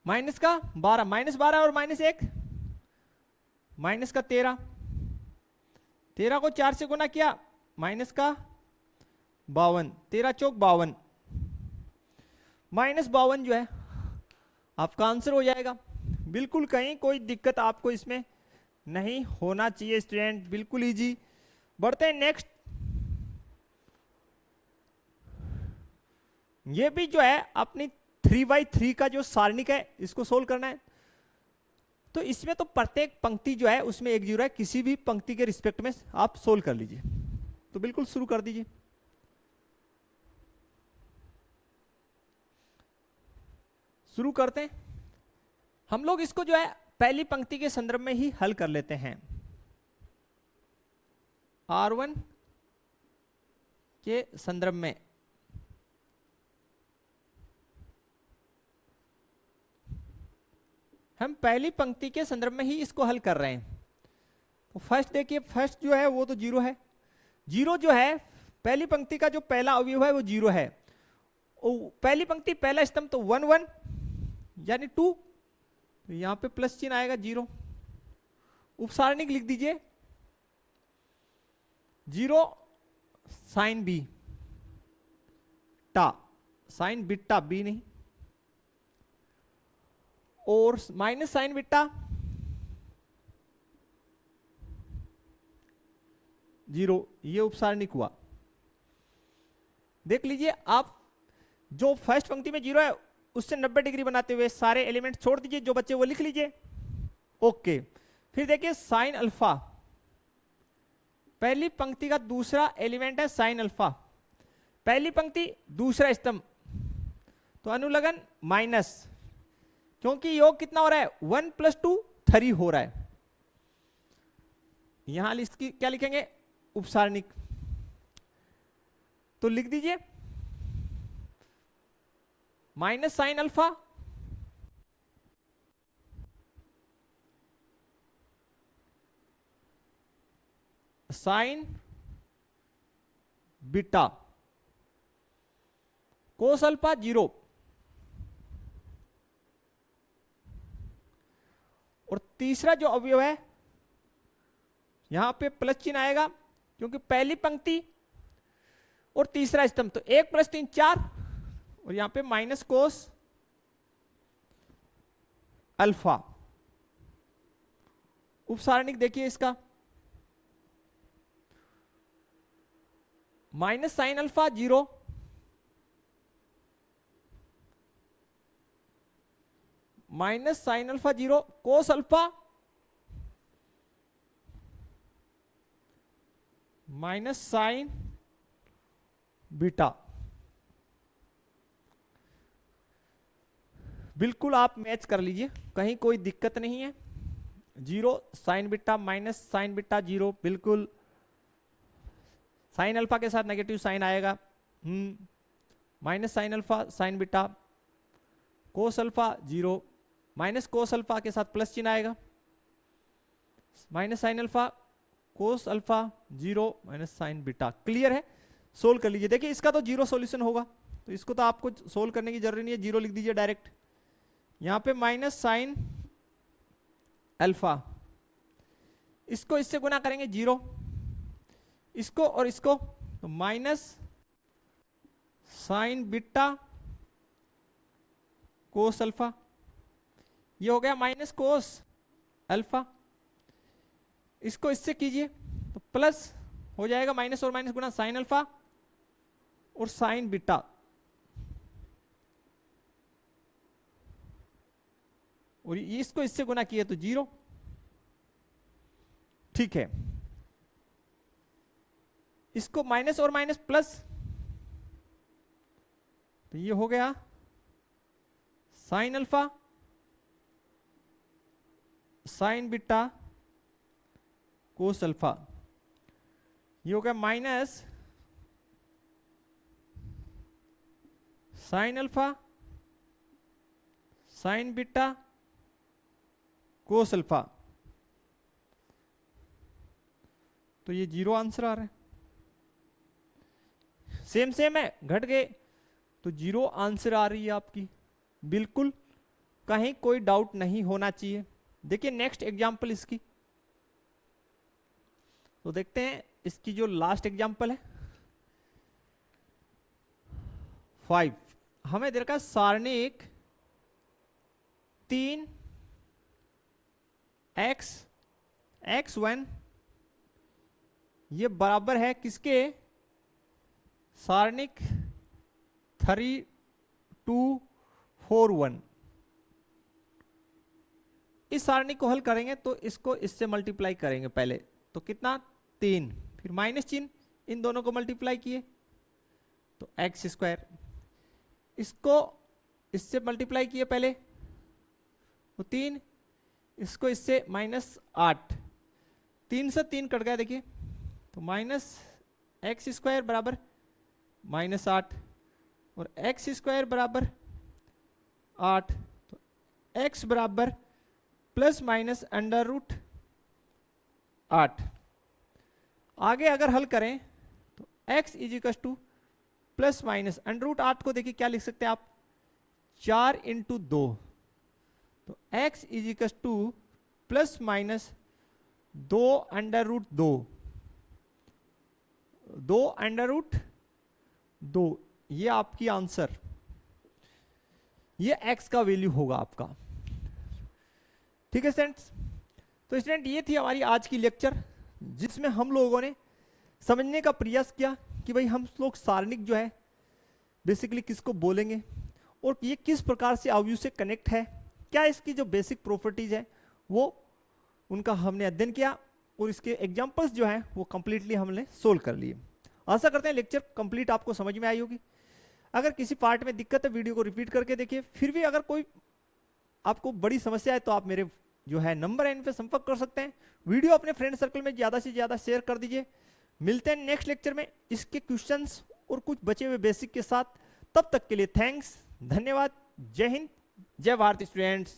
-12 और -1 माइनस का 13 को 4 से गुना किया, -52 13 चौक 52, -52 जो है आपका आंसर हो जाएगा। बिल्कुल कहीं कोई दिक्कत आपको इसमें नहीं होना चाहिए स्टूडेंट, बिल्कुल इजी। बढ़ते हैं नेक्स्ट, ये भी जो है अपनी 3x3 का जो सारणिक है इसको सोल्व करना है। तो इसमें तो प्रत्येक पंक्ति जो है उसमें 1 0 है, किसी भी पंक्ति के रिस्पेक्ट में आप सोल्व कर लीजिए। तो बिल्कुल शुरू कर दीजिए। शुरू करते हैं। हम लोग इसको जो है पहली पंक्ति के संदर्भ में ही हल कर लेते हैं। R1 के संदर्भ में हम पहली पंक्ति के संदर्भ में ही इसको हल कर रहे हैं। तो फर्स्ट देखिए, फर्स्ट जो है वो तो 0 है। 0 जो है पहली पंक्ति का जो पहला अवयव है वो 0 है, पहली पंक्ति पहला स्तंभ तो 1 1 यानी 2, तो यहां पे प्लस चिन्ह आएगा 0। उपसारणिक लिख दीजिए 0 साइन बी टा, साइन बिट्टा बी नहीं, और माइनस साइन बिट्टा 0, ये उपसारणिक हुआ। देख लीजिए आप, जो फर्स्ट पंक्ति में 0 है उससे 90 डिग्री बनाते हुए सारे एलिमेंट छोड़ दीजिए, जो बच्चे वो लिख लीजिए। ओके, फिर देखिए साइन अल्फा, पहली पंक्ति का दूसरा एलिमेंट है साइन अल्फा, पहली पंक्ति दूसरा स्तंभ, तो अनुलग्न माइनस, क्योंकि योग कितना हो रहा है 1 + 2 3 हो रहा है। यहां इसकी क्या लिखेंगे, उपसारणिक, तो लिख दीजिए minus sine alpha sign beta cos alpha 0, और तीसरा जो अवयव है यहां पे प्लस चिन्ह आएगा, क्योंकि पहली पंक्ति और तीसरा स्तंभ, तो 1 + 3 4, और यहां पे माइनस कोस अल्फा। उपसारणिक देखिए इसका, minus sine alpha 0, minus sine alpha 0 cos alpha minus sign beta. बिल्कुल आप मैच कर लीजिए, कहीं कोई दिक्कत नहीं है। 0 sign beta minus sign beta 0, बिल्कुल साइन अल्फा के साथ नेगेटिव साइन आएगा, minus sine alpha sign beta cos alpha 0, minus cos alpha के साथ प्लस चिन्ह आएगा, minus sine alpha cos alpha 0 minus sign beta. Clear है, सोल्व कर लीजिए। देखिए इसका तो 0 सॉल्यूशन होगा, तो इसको तो आपको सोल्व करने की जरूरत नहीं है, 0 लिख दीजिए डायरेक्ट। यहां पे माइनस साइन अल्फा, इसको इससे गुना करेंगे 0, इसको और इसको, तो minus sign beta cos alpha, ये हो गया माइनस कोस अल्फा। इसको इससे कीजिए तो प्लस हो जाएगा, माइनस और माइनस गुना साइन अल्फा और साइन बीटा, और इसको इससे गुना किए तो 0। ठीक है, इसको माइनस और माइनस प्लस, तो ये हो गया sine alpha sign beta cos alpha, ये हो गया minus sine alpha sign beta cos alpha, तो ये 0 आंसर आ रहा है। सेम सेम है, घट गए तो 0 आंसर आ रही है आपकी, बिल्कुल कहीं कोई डाउट नहीं होना चाहिए। देखिए नेक्स्ट एग्जांपल इसकी, तो देखते हैं इसकी जो लास्ट एग्जांपल है 5। हमें दे रखा सारणिक 3 x x1 ये बराबर है किसके, सारणिक 3 2 4 1। इस सारणी को हल करेंगे तो इसको इससे मल्टीप्लाई करेंगे पहले, तो कितना 3, फिर माइनस चिन्ह, इन दोनों को मल्टीप्लाई किए तो x², इसको इससे मल्टीप्लाई किए पहले तो 3, इसको इससे -8, 3 से 3 कट गया देखिए, तो -x² बराबर -8 और x² बराबर 8, तो x बराबर ±√8। आगे अगर हल करें तो x is equal two plus minus √8 को देखिए क्या लिख सकते हैं आप, 4 इंटू 2, तो x is equal two plus minus 2 √2, 2 √2, ये आपकी आंसर, ये x का वैल्यू होगा आपका। ठीक है स्टूडेंट्स, तो स्टूडेंट ये थी हमारी आज की लेक्चर, जिसमें हम लोगों ने समझने का प्रयास किया कि भाई हम लोग सारणिक जो है बेसिकली किसको बोलेंगे और ये किस प्रकार से अवयव से कनेक्ट है, क्या इसकी जो बेसिक प्रॉपर्टीज है वो उनका हमने अध्ययन किया और इसके एग्जांपल्स जो हैं वो कंप्लीटली हमने सोल्व कर लिए। आशा करते हैं लेक्चर कंप्लीट आपको समझ में आई होगी। अगर किसी पार्ट में दिक्कत है वीडियो को रिपीट करके देखिए, फिर भी अगर कोई आपको बड़ी समस्या है तो आप मेरे जो है नंबर है इन पे संपर्क कर सकते हैं। वीडियो अपने फ्रेंड सर्कल में ज़्यादा से ज़्यादा शेयर कर दीजिए। मिलते हैं नेक्स्ट लेक्चर में इसके क्वेश्चंस और कुछ बचे हुए बेसिक के साथ। तब तक के लिए थैंक्स, धन्यवाद, जय हिंद, जय भारत स्टूडेंट्स।